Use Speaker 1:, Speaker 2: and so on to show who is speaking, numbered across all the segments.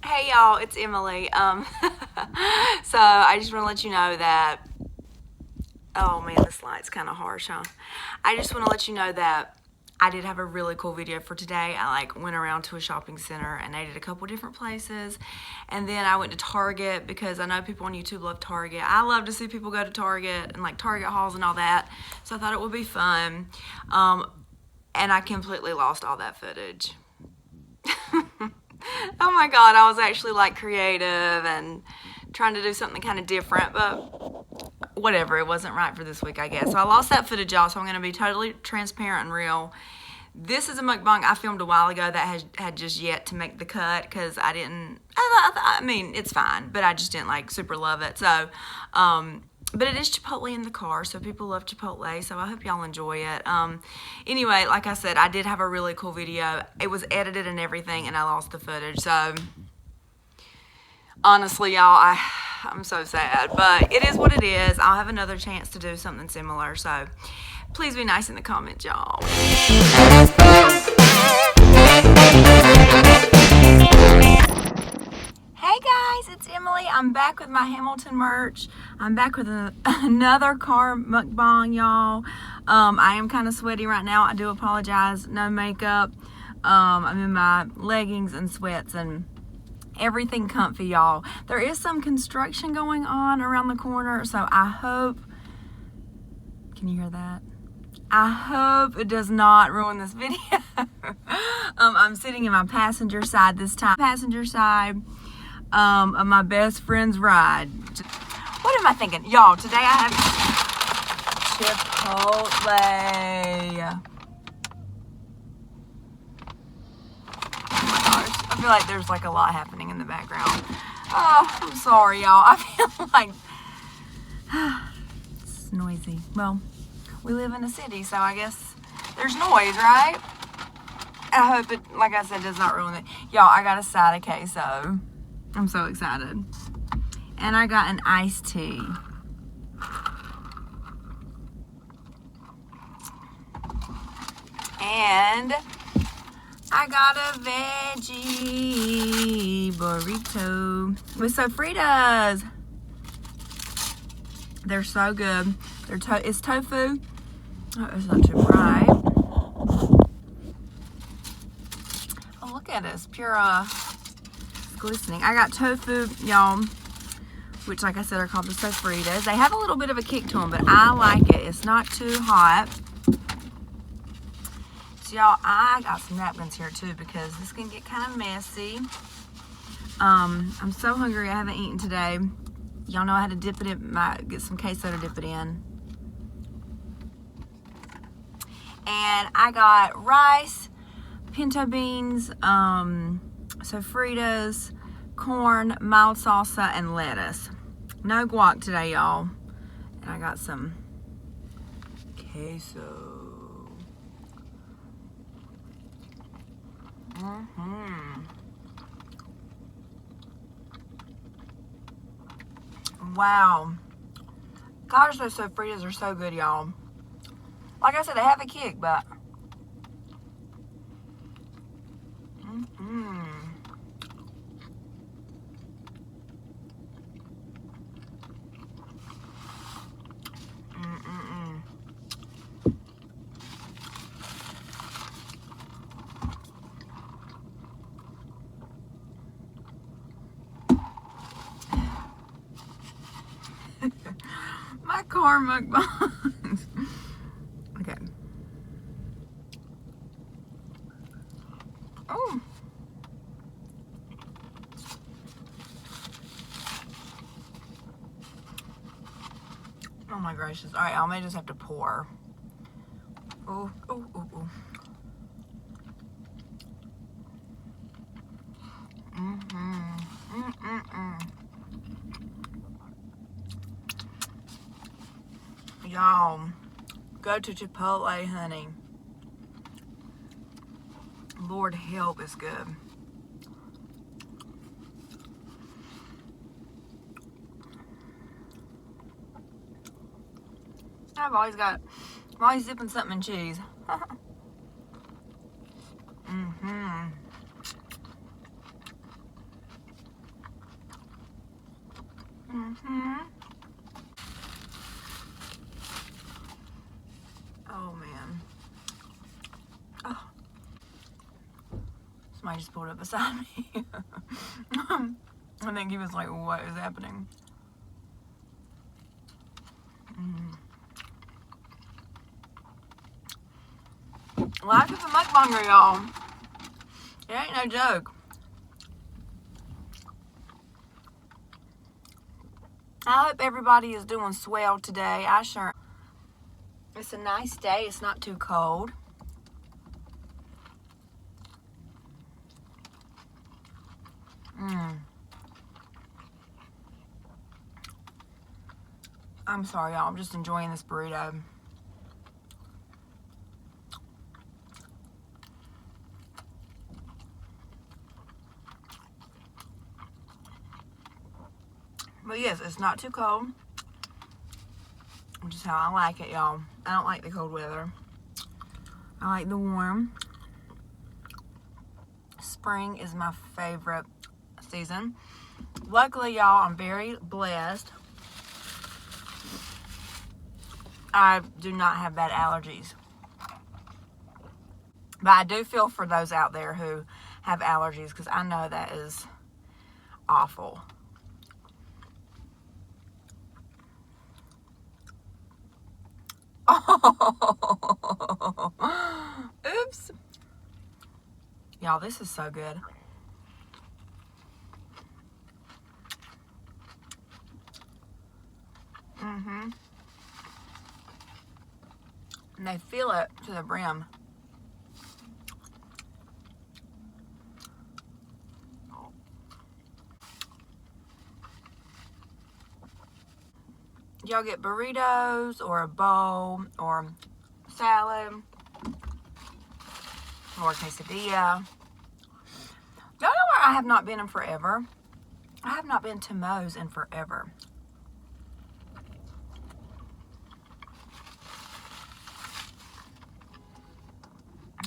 Speaker 1: Hey y'all, it's Emily. So I just want to let you know that, oh man, this light's kind of harsh, huh? I just want to let you know that I did have a really cool video for today. I went around to a shopping center and ate at a couple different places. And then I went to Target because I know people on YouTube love Target. I love to see people go to Target and Target hauls and all that. So I thought it would be fun. And I completely lost all that footage. Oh my god, I was actually creative and trying to do something kind of different, but whatever, it wasn't right for this week, I guess. So I lost that footage, y'all, so I'm going to be totally transparent and real. This is a mukbang I filmed a while ago that had just yet to make the cut because I mean, it's fine, but I just didn't super love it. So, but it is Chipotle in the car, so people love Chipotle, so I hope y'all enjoy it. Anyway, like I said, I did have a really cool video. It was edited and everything, and I lost the footage, so honestly, y'all, I'm so sad, but it is what it is. I'll have another chance to do something similar, so please be nice in the comments, y'all. Hey guys, it's Emily. I'm back with my Hamilton merch. I'm back with another car mukbang, y'all. I am kind of sweaty right now. I do apologize. No makeup. I'm in my leggings and sweats and everything comfy, y'all. There is some construction going on around the corner, so I hope, can you hear that? I hope it does not ruin this video. I'm sitting in my passenger side this time. Passenger side of my best friend's ride. What am I thinking? Y'all, today I have Chipotle. Oh my gosh. I feel like there's a lot happening in the background. Oh, I'm sorry, y'all. I feel like it's noisy. Well, we live in a city, so I guess there's noise, right? I hope it, like I said, does not ruin it. Y'all, I got a side of queso. I'm so excited. And I got an iced tea. And I got a veggie burrito with sofritas. They're so good. It's tofu. Oh, it's not too bright. Oh, look at it. It's pure, it's glistening. I got tofu, y'all, which, like I said, are called the sofritas. They have a little bit of a kick to them, but I like it. It's not too hot. So, y'all, I got some napkins here, too, because this can get kind of messy. I'm so hungry. I haven't eaten today. Y'all know I had to dip it in, get some queso to dip it in. And I got rice, pinto beans, sofritas, corn, mild salsa, and lettuce. No guac today, y'all. And I got some queso. Wow. Gosh, those sofritas are so good, y'all. Like I said, they have a kick, but my car mukbang. Okay. Oh. Oh my gracious. All right, I may just have to pour. Oh, oh, oh, oh. Y'all, go to Chipotle, honey. Lord help, it's good. I'm always dipping something in cheese. Oh man. Oh. Somebody just pulled up beside me. I think he was like, what is happening? Life is a mukbanger, y'all. It ain't no joke. I hope everybody is doing swell today. I sure. It's a nice day. It's not too cold. I'm sorry, y'all. I'm just enjoying this burrito. But yes, it's not too cold. Which is how I like it, y'all. I don't like the cold weather. I like the warm. Spring is my favorite season. Luckily, y'all, I'm very blessed. I do not have bad allergies. But I do feel for those out there who have allergies, because I know that is awful. Oh, oops. Y'all, this is so good. And they fill it to the brim. Y'all get burritos or a bowl or salad or quesadilla. Y'all know where I have not been in forever? I have not been to Moe's in forever.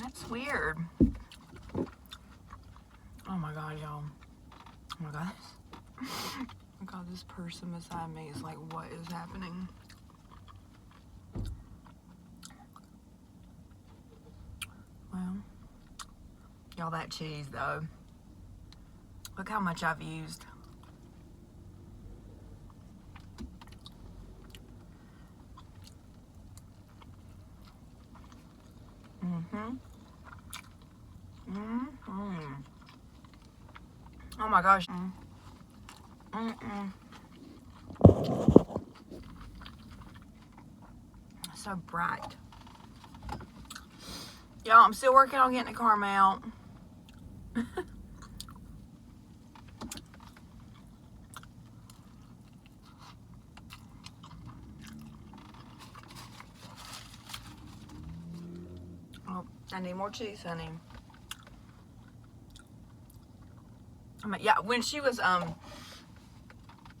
Speaker 1: That's weird. Oh my God, y'all. Oh my God. Oh my God, this person beside me is like, what is happening? Well, y'all, that cheese though. Look how much I've used. Oh my gosh. So bright. Y'all, I'm still working on getting the car out. Oh, I need more cheese, honey. I mean, yeah, when she was, I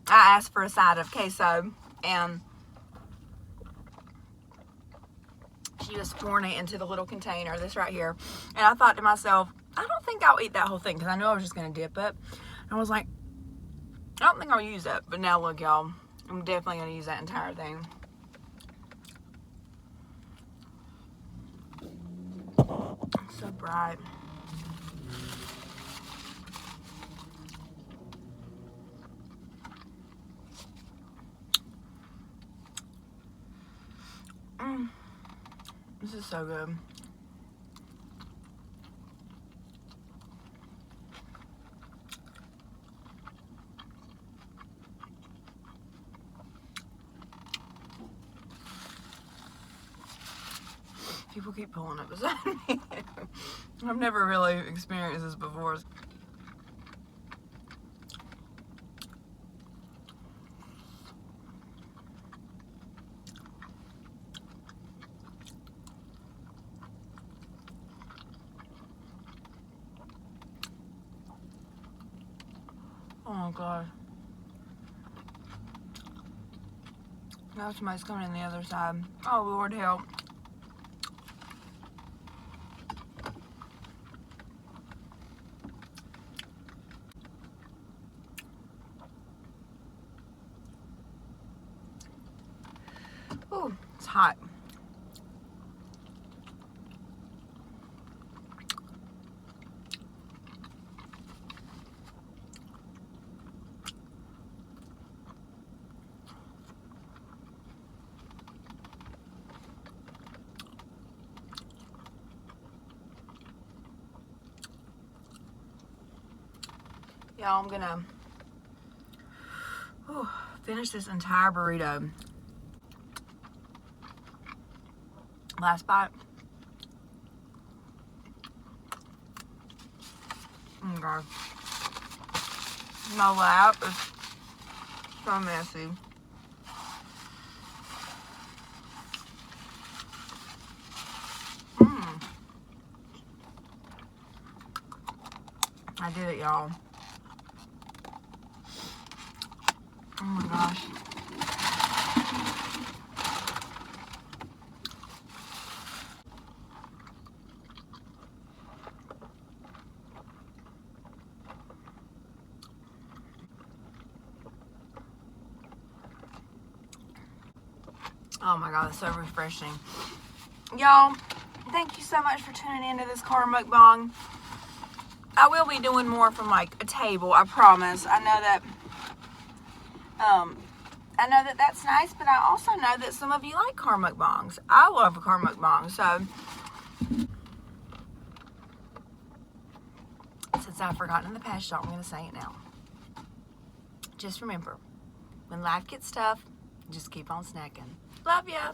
Speaker 1: asked for a side of queso, and she was pouring it into the little container, this right here. And I thought to myself, I don't think I'll eat that whole thing, because I knew I was just going to dip it. And I was like, I don't think I'll use it. But now look, y'all, I'm definitely going to use that entire thing. It's so bright. This is so good. People keep pulling up beside me. I've never really experienced this before. Oh my God. Now somebody's coming in the other side. Oh, Lord help. hot. Y'all, I'm gonna finish this entire burrito. Last bite. Oh my God. My lap is so messy. I did it, y'all. Oh my gosh. Oh my God, it's so refreshing. Y'all, thank you so much for tuning into this car mukbang. I will be doing more from like a table, I promise. I know that that's nice, but I also know that some of you like car mukbangs. I love a car mukbang, so since I've forgotten in the past, y'all, I'm going to say it now. Just remember, when life gets tough, just keep on snacking. Love ya.